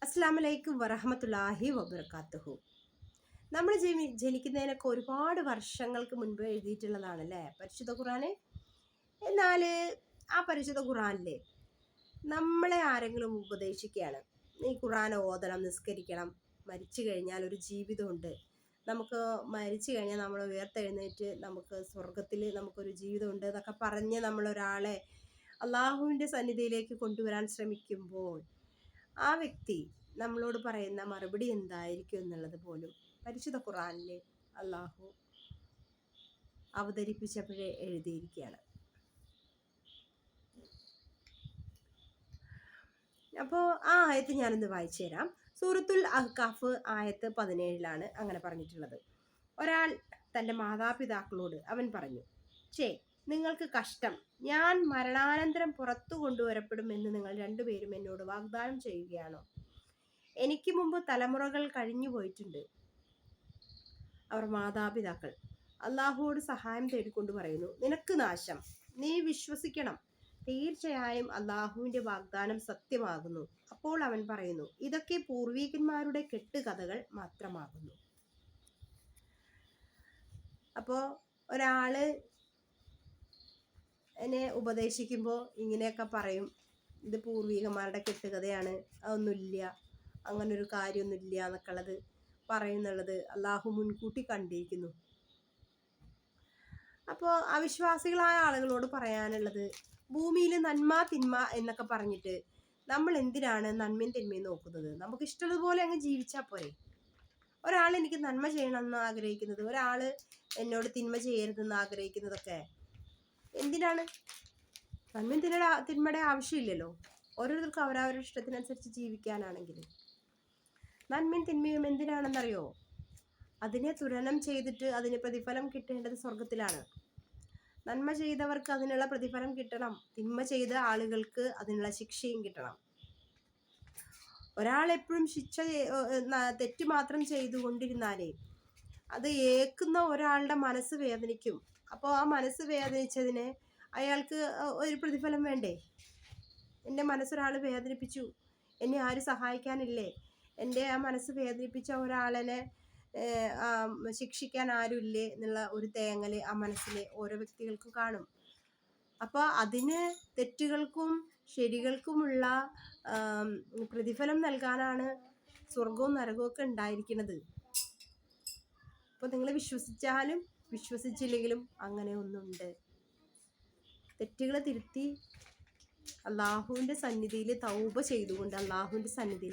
അസ്സലാമലൈക്കും വറഹമത്തുള്ളാഹി വബർക്കാത്തുഹു. നമ്മൾ ജനിക്കുന്നതിനൊക്കെ ഒരുപാട് വർഷങ്ങൾക്ക് മുൻപ് എഴുതിയിട്ടുള്ളതാണല്ലേ പരിശുദ്ധ ഖുർആന്. എന്നാൽ ആ പരിശുദ്ധ ഖുർആനിലെ നമ്മളെ ആരെങ്കിലും ഉപദേശിക്കുകയാണ്, ഈ ഖുർആൻ ഓതണം, നിസ്കരിക്കണം, മരിച്ചു കഴിഞ്ഞാൽ ഒരു ജീവിതമുണ്ട്, നമുക്ക് മരിച്ചു കഴിഞ്ഞാൽ നമ്മൾ ഉയർത്തെഴുന്നേറ്റ് നമുക്ക് സ്വർഗത്തിൽ നമുക്കൊരു ജീവിതമുണ്ട് എന്നൊക്കെ പറഞ്ഞ് നമ്മളൊരാളെ അള്ളാഹുവിൻ്റെ സന്നിധിയിലേക്ക് കൊണ്ടുവരാൻ ശ്രമിക്കുമ്പോൾ ആ വ്യക്തി നമ്മളോട് പറയുന്ന മറുപടി എന്തായിരിക്കും എന്നുള്ളത് പോലും പരിശുദ്ധ ഖുർആനിൽ അള്ളാഹു അവതരിപ്പിച്ചപ്പോഴേ എഴുതിയിരിക്കുകയാണ്. അപ്പോൾ ആ ആയത്ത് ഞാനൊന്ന് വായിച്ചു തരാം. സൂറത്തുൽ അഹ്കാഫ് ആയത്ത് 17 അങ്ങനെ പറഞ്ഞിട്ടുള്ളത്. ഒരാൾ തൻ്റെ മാതാപിതാക്കളോട് അവൻ പറഞ്ഞു, നിങ്ങൾക്ക് കഷ്ടം, ഞാൻ മരണാനന്തരം പുറത്തു കൊണ്ടുവരപ്പെടുമെന്ന് നിങ്ങൾ രണ്ടുപേരും എന്നോട് വാഗ്ദാനം ചെയ്യുകയാണോ? എനിക്ക് മുമ്പ് തലമുറകൾ കഴിഞ്ഞു പോയിട്ടുണ്ട്. അവർ മാതാപിതാക്കൾ അള്ളാഹുവോട് സഹായം തേടിക്കൊണ്ട് പറയുന്നു, നിനക്ക് നാശം, നീ വിശ്വസിക്കണം, തീർച്ചയായും അള്ളാഹുവിൻ്റെ വാഗ്ദാനം സത്യമാകുന്നു. അപ്പോൾ അവൻ പറയുന്നു, ഇതൊക്കെ പൂർവീകന്മാരുടെ കെട്ടുകഥകൾ മാത്രമാകുന്നു. അപ്പോൾ ഒരാള് എന്നെ ഉപദേശിക്കുമ്പോൾ ഇങ്ങനെയൊക്കെ പറയും, ഇത് പൂർവികന്മാരുടെ കെട്ടുകഥയാണ്, അതൊന്നുമില്ല, അങ്ങനൊരു കാര്യമൊന്നുമില്ല എന്നൊക്കെ ഉള്ളത് പറയുന്നുള്ളത് അള്ളാഹു മുൻകൂട്ടി കണ്ടിരിക്കുന്നു. അപ്പോൾ അവിശ്വാസികളായ ആളുകളോട് പറയാനുള്ളത്, ഭൂമിയിൽ നന്മ തിന്മ എന്നൊക്കെ പറഞ്ഞിട്ട് നമ്മൾ എന്തിനാണ് നന്മയും തിന്മയും നോക്കുന്നത്? നമുക്ക് ഇഷ്ടമുള്ളതുപോലെ അങ്ങ് ജീവിച്ചാൽ പോരെ. ഒരാൾ എനിക്ക് നന്മ ചെയ്യണമെന്ന് ആഗ്രഹിക്കുന്നത്, ഒരാൾ എന്നോട് തിന്മ ചെയ്യരുതെന്ന് ആഗ്രഹിക്കുന്നതൊക്കെ എന്തിനാണ്? നന്മയും തിന്മയുടെ ആവശ്യമില്ലല്ലോ. ഓരോരുത്തർക്കും അവരവരുടെ ഇഷ്ടത്തിനനുസരിച്ച് ജീവിക്കാനാണെങ്കിൽ നന്മയും തിന്മയും എന്തിനാണെന്നറിയോ? അതിനെ തുലനം ചെയ്തിട്ട് അതിന് പ്രതിഫലം കിട്ടേണ്ടത് സ്വർഗത്തിലാണ്. നന്മ ചെയ്തവർക്ക് അതിനുള്ള പ്രതിഫലം കിട്ടണം, തിന്മ ചെയ്ത ആളുകൾക്ക് അതിനുള്ള ശിക്ഷയും കിട്ടണം. ഒരാൾ എപ്പോഴും തെറ്റ് മാത്രം ചെയ്തുകൊണ്ടിരുന്നാലേ അത് ഏക്കുന്ന ഒരാളുടെ മനസ്സ് വേദനിക്കും. അപ്പോൾ ആ മനസ്സ് വേദനിച്ചതിന് അയാൾക്ക് ഒരു പ്രതിഫലം വേണ്ടേ? എൻ്റെ മനസ്സൊരാൾ വേദനിപ്പിച്ചു, എന്നെ ആരും സഹായിക്കാനില്ലേ, എൻ്റെ ആ മനസ്സ് വേദനിപ്പിച്ച ഒരാളെ ശിക്ഷിക്കാൻ ആരുമില്ലേ എന്നുള്ള ഒരു തേങ്ങൽ ആ മനസ്സിൽ ഓരോ വ്യക്തികൾക്കും കാണും. അപ്പോൾ അതിന് തെറ്റുകൾക്കും ശരികൾക്കുമുള്ള പ്രതിഫലം നൽകാനാണ് സ്വർഗവും നരകവും ഒക്കെ ഉണ്ടായിരിക്കുന്നത്. അപ്പോൾ നിങ്ങൾ വിശ്വസിച്ചാലും വിശ്വസിച്ചില്ലെങ്കിലും അങ്ങനെ ഒന്നുണ്ട്. തെറ്റുകൾ തിരുത്തി അള്ളാഹുവിൻ്റെ സന്നിധിയിൽ തൗബ ചെയ്തുകൊണ്ട് അള്ളാഹുവിൻ്റെ സന്നിധിയിൽ